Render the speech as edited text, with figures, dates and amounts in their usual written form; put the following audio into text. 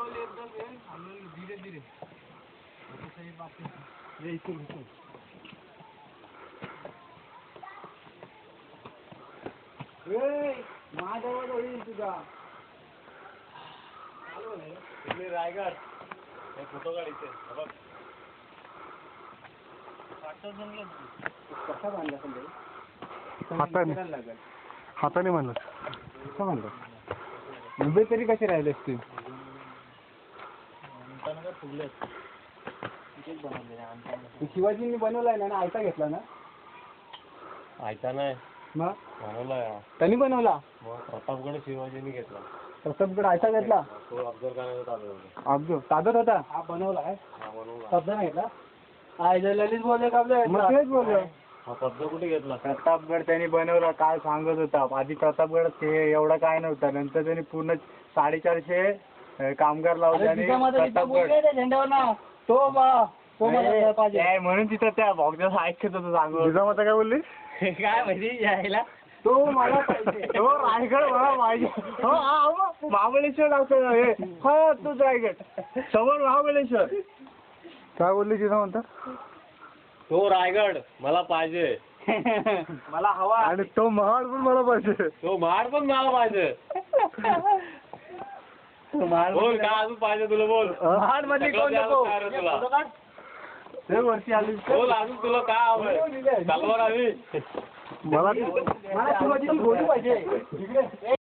धीरे धीरे महादेवा होईल तुझा रायगड फोटो काढायचे कसा बांधला हाताने म्हणलं कसं म्हणलं मुंबई तरी कसे राहिले असते शिवाजींनी बनवलाय ना आयता घेतला ना आयता नाही मग बनवला त्यांनी बनवला प्रतापगड शिवाजींनी घेतला प्रतापगड आयता घेतला तो अफजल खानाचा ताब्यात अफजल ताब्यात होता हा बनवला आहे कब्जा नाही घेतला ललित बोलले कब्जा तेच बोललो हा कब्जा कुठे घेतला प्रतापगड त्यांनी बनवला काय सांगत होता आधी प्रतापगड ते एवढा काय नव्हता नंतर त्यांनी पूर्ण 450 कामगार लावले आणि तो म्हणून तिथं त्या बॉक्स ऐकत होतो सांगू जिजामाता काय बोलली काय माहिती यायला तो मला पाहिजे तो रायगड मला पाहिजे हो महाबळेश्वर लागतो हे हा तोच रायगड समोर महाबळेश्वर काय बोलली जिजामाता तो रायगड मला पाहिजे मला हवा आणि तो महाड पण मला पाहिजे तो महाड पण मला पाहिजे बोल काय अजून पाहिजे तुला बोल महाड मध्ये कोण नको तुला ते वरती आली बोल अजून तुला काय हवंय तलवार हवी मला शिवाजीची गोळी पाहिजे